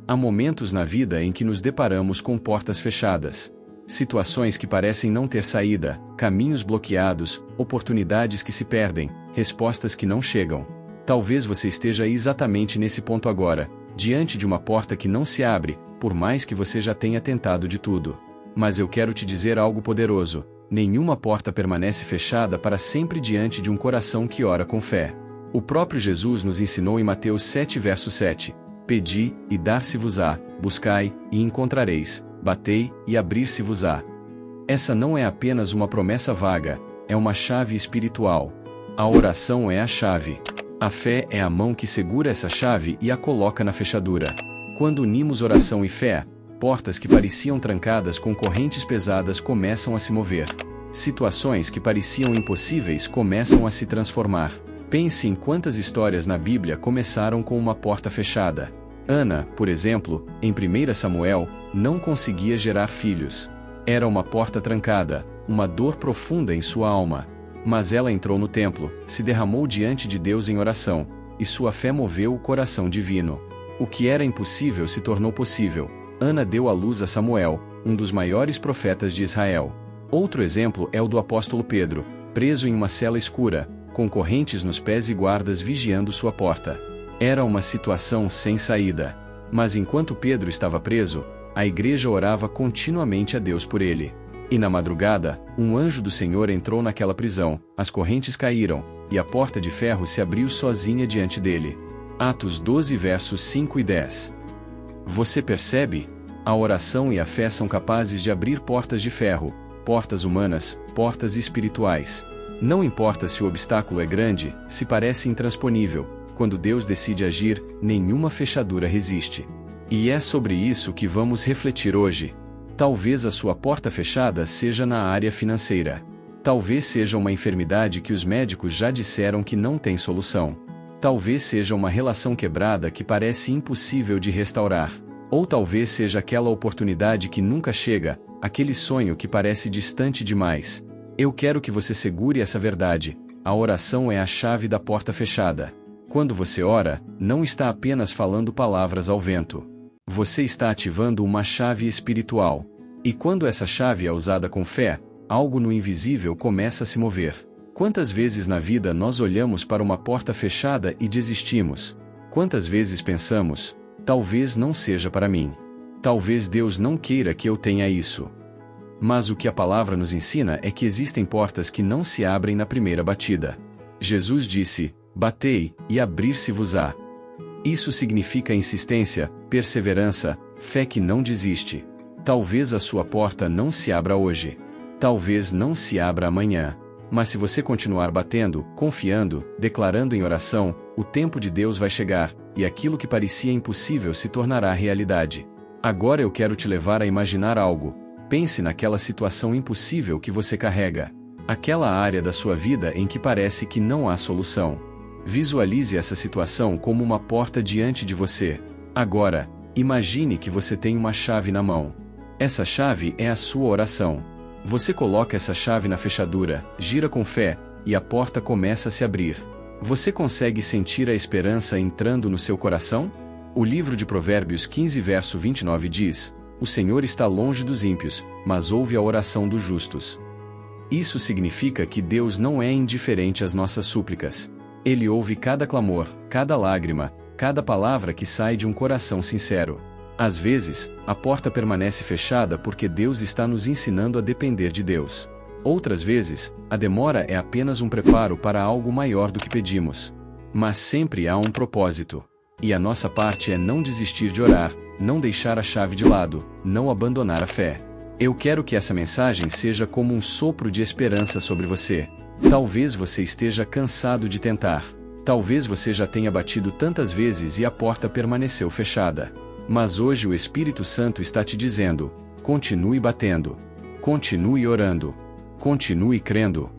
Há momentos na vida em que nos deparamos com portas fechadas. Situações que parecem não ter saída, caminhos bloqueados, oportunidades que se perdem, respostas que não chegam. Talvez você esteja exatamente nesse ponto agora, diante de uma porta que não se abre, por mais que você já tenha tentado de tudo. Mas eu quero te dizer algo poderoso: nenhuma porta permanece fechada para sempre diante de um coração que ora com fé. O próprio Jesus nos ensinou em Mateus 7, verso 7. Pedi, e dar-se-vos-á, buscai, e encontrareis, batei, e abrir-se-vos-á. Essa não é apenas uma promessa vaga, é uma chave espiritual. A oração é a chave. A fé é a mão que segura essa chave e a coloca na fechadura. Quando unimos oração e fé, portas que pareciam trancadas com correntes pesadas começam a se mover. Situações que pareciam impossíveis começam a se transformar. Pense em quantas histórias na Bíblia começaram com uma porta fechada. Ana, por exemplo, em 1 Samuel, não conseguia gerar filhos. Era uma porta trancada, uma dor profunda em sua alma. Mas ela entrou no templo, se derramou diante de Deus em oração, e sua fé moveu o coração divino. O que era impossível se tornou possível. Ana deu à luz a Samuel, um dos maiores profetas de Israel. Outro exemplo é o do apóstolo Pedro, preso em uma cela escura, com correntes nos pés e guardas vigiando sua porta. Era uma situação sem saída. Mas enquanto Pedro estava preso, a igreja orava continuamente a Deus por ele. E na madrugada, um anjo do Senhor entrou naquela prisão, as correntes caíram, e a porta de ferro se abriu sozinha diante dele. Atos 12 versos 5 e 10. Você percebe? A oração e a fé são capazes de abrir portas de ferro, portas humanas, portas espirituais. Não importa se o obstáculo é grande, se parece intransponível, quando Deus decide agir, nenhuma fechadura resiste. E é sobre isso que vamos refletir hoje. Talvez a sua porta fechada seja na área financeira. Talvez seja uma enfermidade que os médicos já disseram que não tem solução. Talvez seja uma relação quebrada que parece impossível de restaurar. Ou talvez seja aquela oportunidade que nunca chega, aquele sonho que parece distante demais. Eu quero que você segure essa verdade: a oração é a chave da porta fechada. Quando você ora, não está apenas falando palavras ao vento. Você está ativando uma chave espiritual. E quando essa chave é usada com fé, algo no invisível começa a se mover. Quantas vezes na vida nós olhamos para uma porta fechada e desistimos? Quantas vezes pensamos: talvez não seja para mim. Talvez Deus não queira que eu tenha isso. Mas o que a palavra nos ensina é que existem portas que não se abrem na primeira batida. Jesus disse: batei, e abrir-se-vos-á. Isso significa insistência, perseverança, fé que não desiste. Talvez a sua porta não se abra hoje. Talvez não se abra amanhã. Mas se você continuar batendo, confiando, declarando em oração, o tempo de Deus vai chegar, e aquilo que parecia impossível se tornará realidade. Agora eu quero te levar a imaginar algo. Pense naquela situação impossível que você carrega. Aquela área da sua vida em que parece que não há solução. Visualize essa situação como uma porta diante de você. Agora, imagine que você tem uma chave na mão. Essa chave é a sua oração. Você coloca essa chave na fechadura, gira com fé, e a porta começa a se abrir. Você consegue sentir a esperança entrando no seu coração? O livro de Provérbios 15 verso 29 diz: o Senhor está longe dos ímpios, mas ouve a oração dos justos. Isso significa que Deus não é indiferente às nossas súplicas. Ele ouve cada clamor, cada lágrima, cada palavra que sai de um coração sincero. Às vezes, a porta permanece fechada porque Deus está nos ensinando a depender de Deus. Outras vezes, a demora é apenas um preparo para algo maior do que pedimos. Mas sempre há um propósito. E a nossa parte é não desistir de orar, não deixar a chave de lado, não abandonar a fé. Eu quero que essa mensagem seja como um sopro de esperança sobre você. Talvez você esteja cansado de tentar. Talvez você já tenha batido tantas vezes e a porta permaneceu fechada. Mas hoje o Espírito Santo está te dizendo: continue batendo. Continue orando. Continue crendo.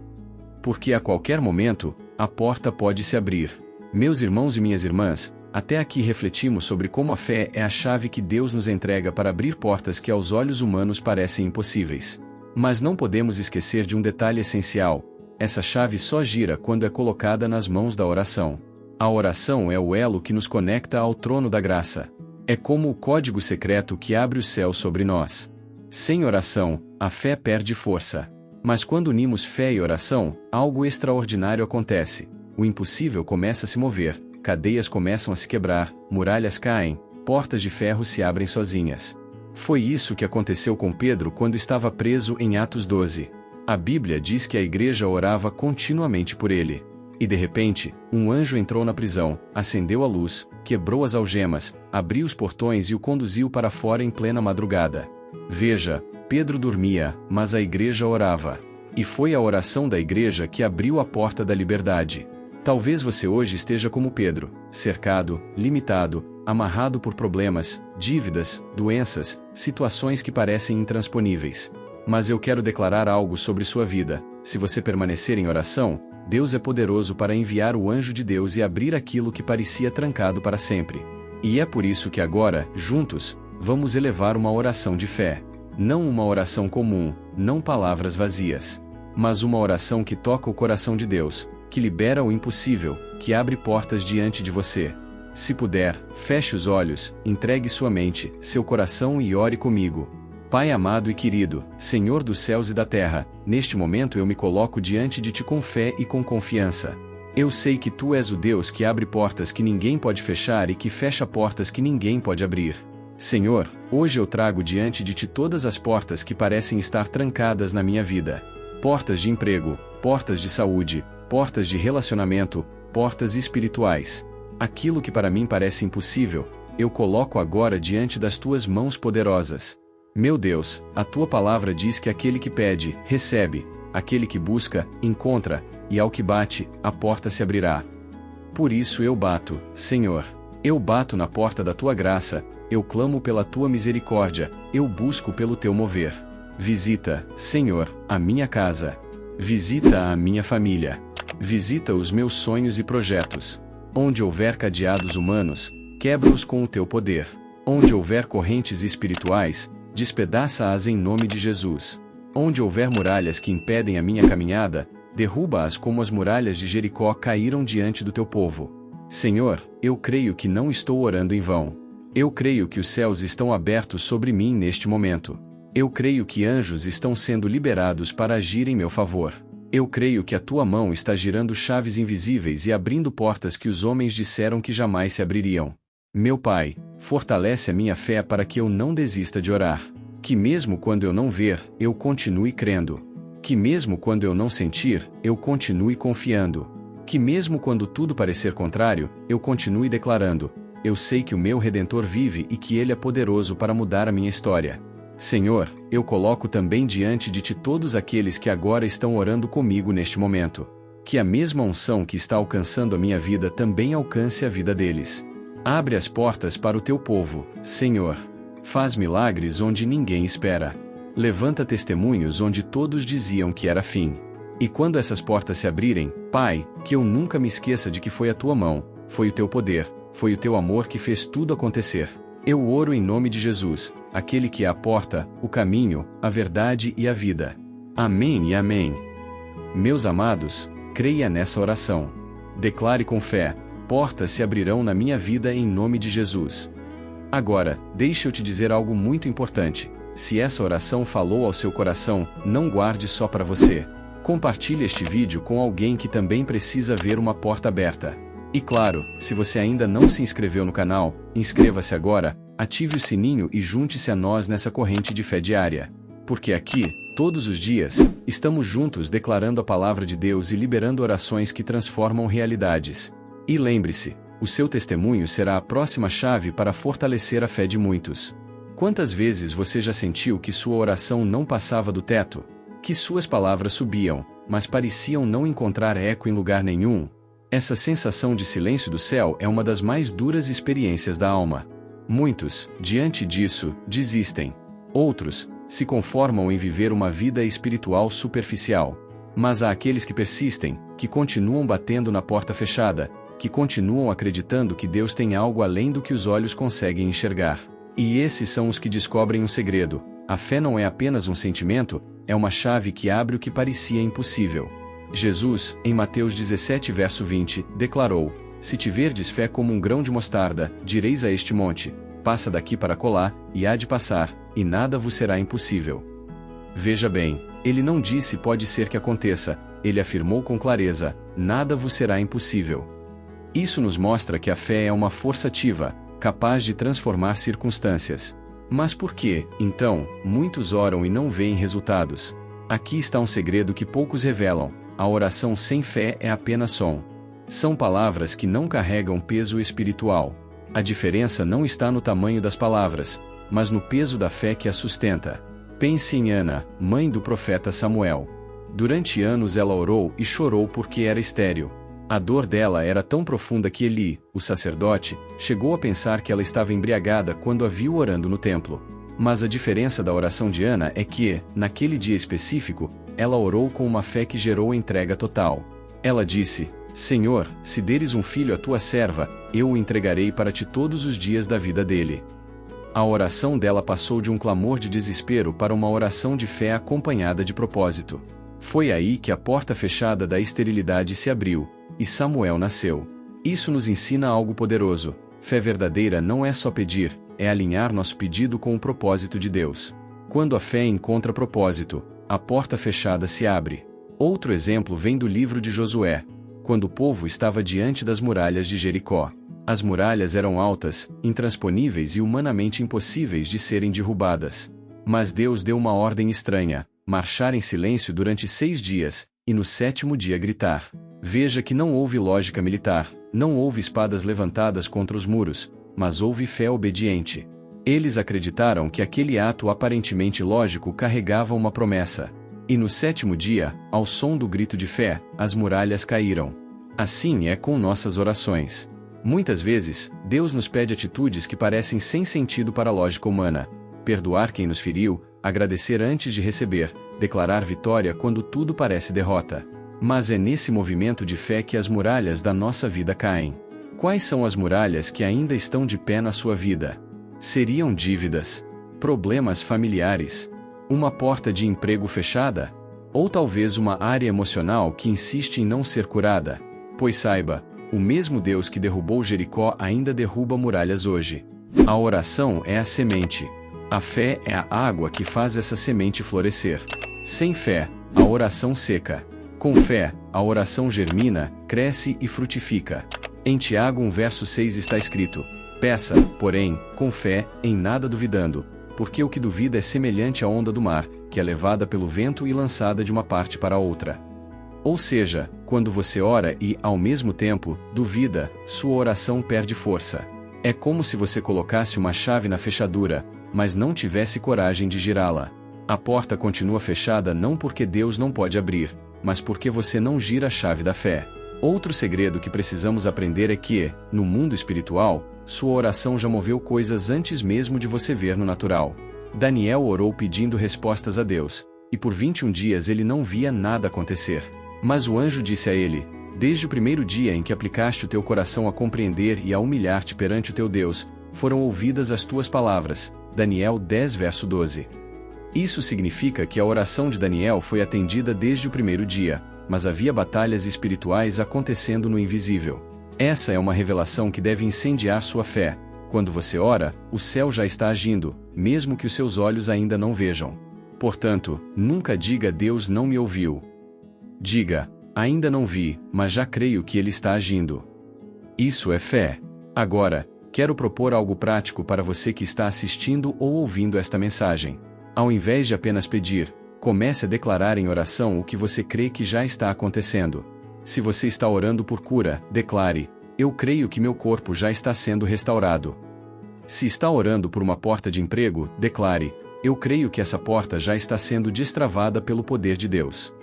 Porque a qualquer momento, a porta pode se abrir. Meus irmãos e minhas irmãs, até aqui refletimos sobre como a fé é a chave que Deus nos entrega para abrir portas que aos olhos humanos parecem impossíveis. Mas não podemos esquecer de um detalhe essencial: essa chave só gira quando é colocada nas mãos da oração. A oração é o elo que nos conecta ao trono da graça. É como o código secreto que abre o céu sobre nós. Sem oração, a fé perde força. Mas quando unimos fé e oração, algo extraordinário acontece. O impossível começa a se mover, cadeias começam a se quebrar, muralhas caem, portas de ferro se abrem sozinhas. Foi isso que aconteceu com Pedro quando estava preso em Atos 12. A Bíblia diz que a igreja orava continuamente por ele. E de repente, um anjo entrou na prisão, acendeu a luz, quebrou as algemas, abriu os portões e o conduziu para fora em plena madrugada. Veja, Pedro dormia, mas a igreja orava. E foi a oração da igreja que abriu a porta da liberdade. Talvez você hoje esteja como Pedro, cercado, limitado, amarrado por problemas, dívidas, doenças, situações que parecem intransponíveis. Mas eu quero declarar algo sobre sua vida. Se você permanecer em oração, Deus é poderoso para enviar o anjo de Deus e abrir aquilo que parecia trancado para sempre. E é por isso que agora, juntos, vamos elevar uma oração de fé. Não uma oração comum, não palavras vazias. Mas uma oração que toca o coração de Deus, que libera o impossível, que abre portas diante de você. Se puder, feche os olhos, entregue sua mente, seu coração e ore comigo. Pai amado e querido, Senhor dos céus e da terra, neste momento eu me coloco diante de Ti com fé e com confiança. Eu sei que Tu és o Deus que abre portas que ninguém pode fechar e que fecha portas que ninguém pode abrir. Senhor, hoje eu trago diante de Ti todas as portas que parecem estar trancadas na minha vida. Portas de emprego, portas de saúde, portas de relacionamento, portas espirituais. Aquilo que para mim parece impossível, eu coloco agora diante das Tuas mãos poderosas. Meu Deus, a Tua palavra diz que aquele que pede, recebe, aquele que busca, encontra, e ao que bate, a porta se abrirá. Por isso eu bato, Senhor. Eu bato na porta da Tua graça, eu clamo pela Tua misericórdia, eu busco pelo Teu mover. Visita, Senhor, a minha casa. Visita a minha família. Visita os meus sonhos e projetos. Onde houver cadeados humanos, quebra-os com o Teu poder. Onde houver correntes espirituais, despedaça-as em nome de Jesus. Onde houver muralhas que impedem a minha caminhada, derruba-as como as muralhas de Jericó caíram diante do Teu povo. Senhor, eu creio que não estou orando em vão. Eu creio que os céus estão abertos sobre mim neste momento. Eu creio que anjos estão sendo liberados para agir em meu favor. Eu creio que a Tua mão está girando chaves invisíveis e abrindo portas que os homens disseram que jamais se abririam. Meu Pai, fortalece a minha fé para que eu não desista de orar. Que mesmo quando eu não ver, eu continue crendo. Que mesmo quando eu não sentir, eu continue confiando. Que mesmo quando tudo parecer contrário, eu continue declarando: eu sei que o meu Redentor vive e que Ele é poderoso para mudar a minha história. Senhor, eu coloco também diante de Ti todos aqueles que agora estão orando comigo neste momento. Que a mesma unção que está alcançando a minha vida também alcance a vida deles. Abre as portas para o Teu povo, Senhor. Faz milagres onde ninguém espera. Levanta testemunhos onde todos diziam que era fim. E quando essas portas se abrirem, Pai, que eu nunca me esqueça de que foi a Tua mão, foi o Teu poder, foi o Teu amor que fez tudo acontecer. Eu oro em nome de Jesus, aquele que é a porta, o caminho, a verdade e a vida. Amém e amém. Meus amados, creia nessa oração. Declare com fé: portas se abrirão na minha vida em nome de Jesus. Agora, deixa eu te dizer algo muito importante. Se essa oração falou ao seu coração, não guarde só para você. Compartilhe este vídeo com alguém que também precisa ver uma porta aberta. E claro, se você ainda não se inscreveu no canal, inscreva-se agora, ative o sininho e junte-se a nós nessa corrente de fé diária. Porque aqui, todos os dias, estamos juntos declarando a palavra de Deus e liberando orações que transformam realidades. E lembre-se, o seu testemunho será a próxima chave para fortalecer a fé de muitos. Quantas vezes você já sentiu que sua oração não passava do teto? Que suas palavras subiam, mas pareciam não encontrar eco em lugar nenhum? Essa sensação de silêncio do céu é uma das mais duras experiências da alma. Muitos, diante disso, desistem. Outros, se conformam em viver uma vida espiritual superficial. Mas há aqueles que persistem, que continuam batendo na porta fechada, que continuam acreditando que Deus tem algo além do que os olhos conseguem enxergar. E esses são os que descobrem um segredo: a fé não é apenas um sentimento, é uma chave que abre o que parecia impossível. Jesus, em Mateus 17 verso 20, declarou: se tiverdes fé como um grão de mostarda, direis a este monte: passa daqui para colar, e há de passar, e nada vos será impossível. Veja bem, ele não disse pode ser que aconteça, ele afirmou com clareza, nada vos será impossível. Isso nos mostra que a fé é uma força ativa, capaz de transformar circunstâncias. Mas por que, então, muitos oram e não veem resultados? Aqui está um segredo que poucos revelam: a oração sem fé é apenas som. São palavras que não carregam peso espiritual. A diferença não está no tamanho das palavras, mas no peso da fé que as sustenta. Pense em Ana, mãe do profeta Samuel. Durante anos ela orou e chorou porque era estéril. A dor dela era tão profunda que Eli, o sacerdote, chegou a pensar que ela estava embriagada quando a viu orando no templo. Mas a diferença da oração de Ana é que, naquele dia específico, ela orou com uma fé que gerou entrega total. Ela disse: Senhor, se deres um filho à tua serva, eu o entregarei para ti todos os dias da vida dele. A oração dela passou de um clamor de desespero para uma oração de fé acompanhada de propósito. Foi aí que a porta fechada da esterilidade se abriu, e Samuel nasceu. Isso nos ensina algo poderoso: fé verdadeira não é só pedir, é alinhar nosso pedido com o propósito de Deus. Quando a fé encontra propósito, a porta fechada se abre. Outro exemplo vem do livro de Josué. Quando o povo estava diante das muralhas de Jericó. As muralhas eram altas, intransponíveis e humanamente impossíveis de serem derrubadas. Mas Deus deu uma ordem estranha: marchar em silêncio durante 6 dias, e no 7º dia gritar. Veja que não houve lógica militar, não houve espadas levantadas contra os muros, mas houve fé obediente. Eles acreditaram que aquele ato aparentemente lógico carregava uma promessa. E no 7º dia, ao som do grito de fé, as muralhas caíram. Assim é com nossas orações. Muitas vezes, Deus nos pede atitudes que parecem sem sentido para a lógica humana. Perdoar quem nos feriu, agradecer antes de receber, declarar vitória quando tudo parece derrota. Mas é nesse movimento de fé que as muralhas da nossa vida caem. Quais são as muralhas que ainda estão de pé na sua vida? Seriam dívidas, problemas familiares, uma porta de emprego fechada? Ou talvez uma área emocional que insiste em não ser curada? Pois saiba, o mesmo Deus que derrubou Jericó ainda derruba muralhas hoje. A oração é a semente. A fé é a água que faz essa semente florescer. Sem fé, a oração seca. Com fé, a oração germina, cresce e frutifica. Em Tiago 1:6 está escrito: peça, porém, com fé, em nada duvidando, porque o que duvida é semelhante à onda do mar, que é levada pelo vento e lançada de uma parte para outra. Ou seja, quando você ora e, ao mesmo tempo, duvida, sua oração perde força. É como se você colocasse uma chave na fechadura, mas não tivesse coragem de girá-la. A porta continua fechada não porque Deus não pode abrir, mas porque você não gira a chave da fé. Outro segredo que precisamos aprender é que, no mundo espiritual, sua oração já moveu coisas antes mesmo de você ver no natural. Daniel orou pedindo respostas a Deus, e por 21 dias ele não via nada acontecer. Mas o anjo disse a ele: desde o primeiro dia em que aplicaste o teu coração a compreender e a humilhar-te perante o teu Deus, foram ouvidas as tuas palavras. Daniel 10:12. Isso significa que a oração de Daniel foi atendida desde o primeiro dia, mas havia batalhas espirituais acontecendo no invisível. Essa é uma revelação que deve incendiar sua fé. Quando você ora, o céu já está agindo, mesmo que os seus olhos ainda não vejam. Portanto, nunca diga Deus não me ouviu. Diga, ainda não vi, mas já creio que Ele está agindo. Isso é fé. Agora, quero propor algo prático para você que está assistindo ou ouvindo esta mensagem. Ao invés de apenas pedir, comece a declarar em oração o que você crê que já está acontecendo. Se você está orando por cura, declare: eu creio que meu corpo já está sendo restaurado. Se está orando por uma porta de emprego, declare: eu creio que essa porta já está sendo destravada pelo poder de Deus.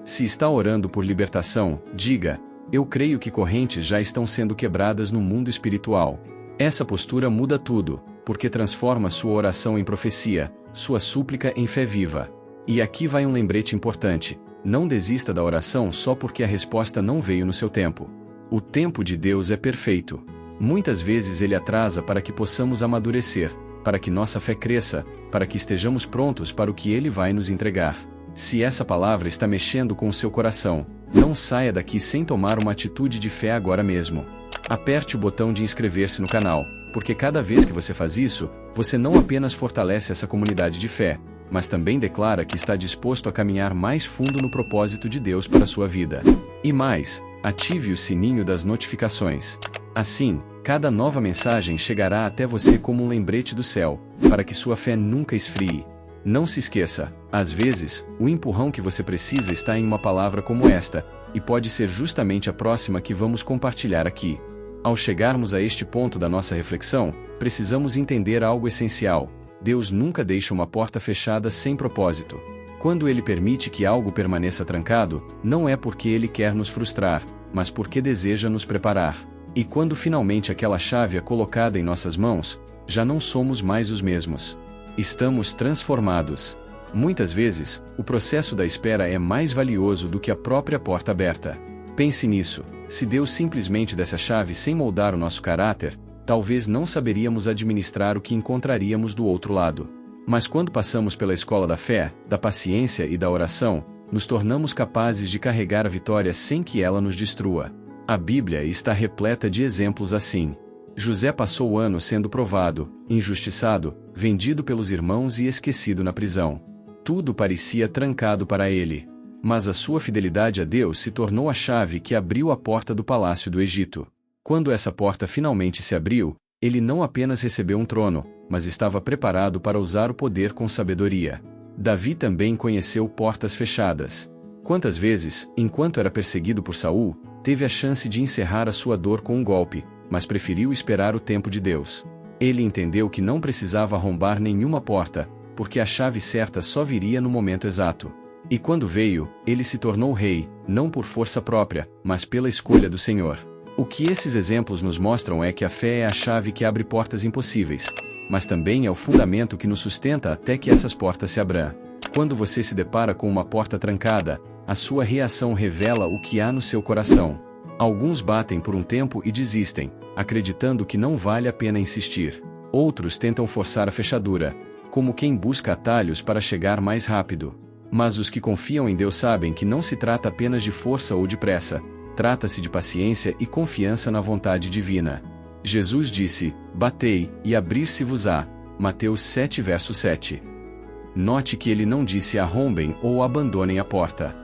Se está orando por libertação, diga: eu creio que correntes já estão sendo quebradas no mundo espiritual. Essa postura muda tudo, porque transforma sua oração em profecia, sua súplica em fé viva. E aqui vai um lembrete importante: não desista da oração só porque a resposta não veio no seu tempo. O tempo de Deus é perfeito. Muitas vezes Ele atrasa para que possamos amadurecer, para que nossa fé cresça, para que estejamos prontos para o que Ele vai nos entregar. Se essa palavra está mexendo com o seu coração, não saia daqui sem tomar uma atitude de fé agora mesmo. Aperte o botão de inscrever-se no canal, porque cada vez que você faz isso, você não apenas fortalece essa comunidade de fé, mas também declara que está disposto a caminhar mais fundo no propósito de Deus para a sua vida. E mais, ative o sininho das notificações. Assim, cada nova mensagem chegará até você como um lembrete do céu, para que sua fé nunca esfrie. Não se esqueça, às vezes, o empurrão que você precisa está em uma palavra como esta, e pode ser justamente a próxima que vamos compartilhar aqui. Ao chegarmos a este ponto da nossa reflexão, precisamos entender algo essencial: Deus nunca deixa uma porta fechada sem propósito. Quando Ele permite que algo permaneça trancado, não é porque Ele quer nos frustrar, mas porque deseja nos preparar. E quando finalmente aquela chave é colocada em nossas mãos, já não somos mais os mesmos. Estamos transformados. Muitas vezes, o processo da espera é mais valioso do que a própria porta aberta. Pense nisso: se Deus simplesmente desse a chave sem moldar o nosso caráter, talvez não saberíamos administrar o que encontraríamos do outro lado. Mas quando passamos pela escola da fé, da paciência e da oração, nos tornamos capazes de carregar a vitória sem que ela nos destrua. A Bíblia está repleta de exemplos assim. José passou anos sendo provado, injustiçado, vendido pelos irmãos e esquecido na prisão. Tudo parecia trancado para ele. Mas a sua fidelidade a Deus se tornou a chave que abriu a porta do palácio do Egito. Quando essa porta finalmente se abriu, ele não apenas recebeu um trono, mas estava preparado para usar o poder com sabedoria. Davi também conheceu portas fechadas. Quantas vezes, enquanto era perseguido por Saul, teve a chance de encerrar a sua dor com um golpe, mas preferiu esperar o tempo de Deus. Ele entendeu que não precisava arrombar nenhuma porta, porque a chave certa só viria no momento exato. E quando veio, ele se tornou rei, não por força própria, mas pela escolha do Senhor. O que esses exemplos nos mostram é que a fé é a chave que abre portas impossíveis, mas também é o fundamento que nos sustenta até que essas portas se abram. Quando você se depara com uma porta trancada, a sua reação revela o que há no seu coração. Alguns batem por um tempo e desistem, acreditando que não vale a pena insistir. Outros tentam forçar a fechadura, como quem busca atalhos para chegar mais rápido. Mas os que confiam em Deus sabem que não se trata apenas de força ou de pressa, trata-se de paciência e confiança na vontade divina. Jesus disse: "Batei, e abrir-se-vos-á." Mateus 7 verso 7. Note que ele não disse arrombem ou abandonem a porta.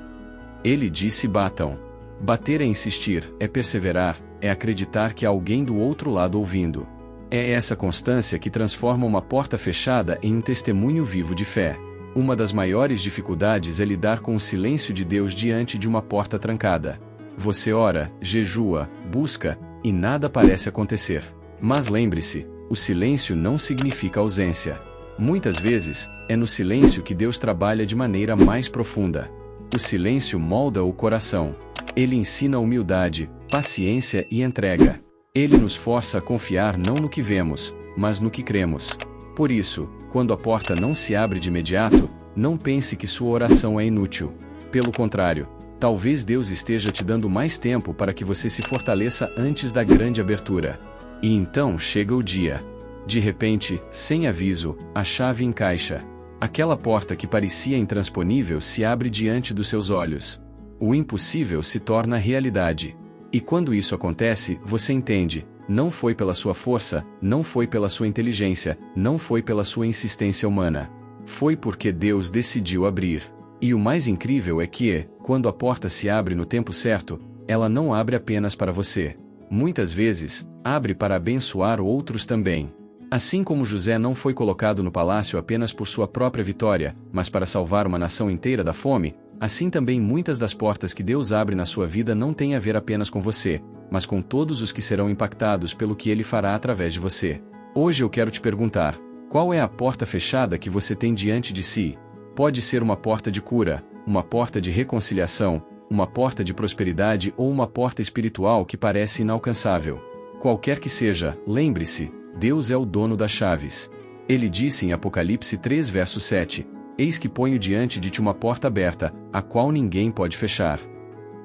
Ele disse batam. Bater é insistir, é perseverar, é acreditar que há alguém do outro lado ouvindo. É essa constância que transforma uma porta fechada em um testemunho vivo de fé. Uma das maiores dificuldades é lidar com o silêncio de Deus diante de uma porta trancada. Você ora, jejua, busca, e nada parece acontecer. Mas lembre-se, o silêncio não significa ausência. Muitas vezes, é no silêncio que Deus trabalha de maneira mais profunda. O silêncio molda o coração. Ele ensina humildade, paciência e entrega. Ele nos força a confiar não no que vemos, mas no que cremos. Por isso, quando a porta não se abre de imediato, não pense que sua oração é inútil. Pelo contrário, talvez Deus esteja te dando mais tempo para que você se fortaleça antes da grande abertura. E então chega o dia. De repente, sem aviso, a chave encaixa. Aquela porta que parecia intransponível se abre diante dos seus olhos. O impossível se torna realidade. E quando isso acontece, você entende: não foi pela sua força, não foi pela sua inteligência, não foi pela sua insistência humana. Foi porque Deus decidiu abrir. E o mais incrível é que, quando a porta se abre no tempo certo, ela não abre apenas para você. Muitas vezes, abre para abençoar outros também. Assim como José não foi colocado no palácio apenas por sua própria vitória, mas para salvar uma nação inteira da fome, assim também muitas das portas que Deus abre na sua vida não têm a ver apenas com você, mas com todos os que serão impactados pelo que Ele fará através de você. Hoje eu quero te perguntar: qual é a porta fechada que você tem diante de si? Pode ser uma porta de cura, uma porta de reconciliação, uma porta de prosperidade ou uma porta espiritual que parece inalcançável. Qualquer que seja, lembre-se: Deus é o dono das chaves. Ele disse em Apocalipse 3 verso 7, "Eis que ponho diante de ti uma porta aberta, a qual ninguém pode fechar."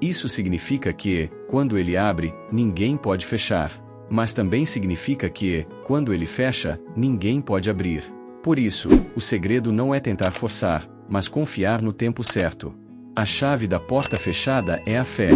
Isso significa que, quando ele abre, ninguém pode fechar. Mas também significa que, quando ele fecha, ninguém pode abrir. Por isso, o segredo não é tentar forçar, mas confiar no tempo certo. A chave da porta fechada é a fé.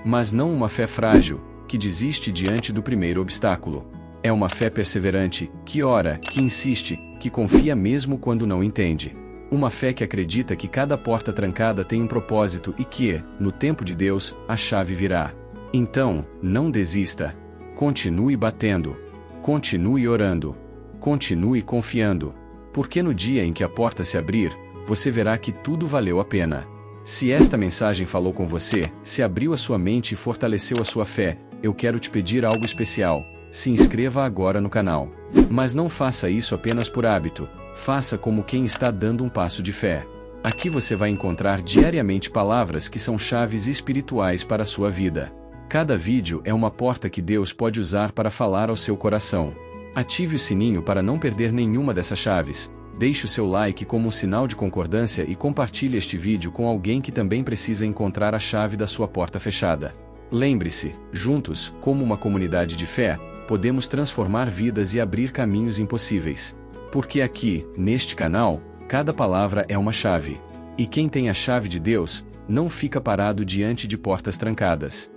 Mas não uma fé frágil, que desiste diante do primeiro obstáculo. É uma fé perseverante, que ora, que insiste, que confia mesmo quando não entende. Uma fé que acredita que cada porta trancada tem um propósito e que, no tempo de Deus, a chave virá. Então, não desista. Continue batendo. Continue orando. Continue confiando. Porque no dia em que a porta se abrir, você verá que tudo valeu a pena. Se esta mensagem falou com você, se abriu a sua mente e fortaleceu a sua fé, eu quero te pedir algo especial. Se inscreva agora no canal. Mas não faça isso apenas por hábito. Faça como quem está dando um passo de fé. Aqui você vai encontrar diariamente palavras que são chaves espirituais para a sua vida. Cada vídeo é uma porta que Deus pode usar para falar ao seu coração. Ative o sininho para não perder nenhuma dessas chaves. Deixe o seu like como um sinal de concordância e compartilhe este vídeo com alguém que também precisa encontrar a chave da sua porta fechada. Lembre-se, juntos, como uma comunidade de fé, podemos transformar vidas e abrir caminhos impossíveis. Porque aqui, neste canal, cada palavra é uma chave. E quem tem a chave de Deus, não fica parado diante de portas trancadas.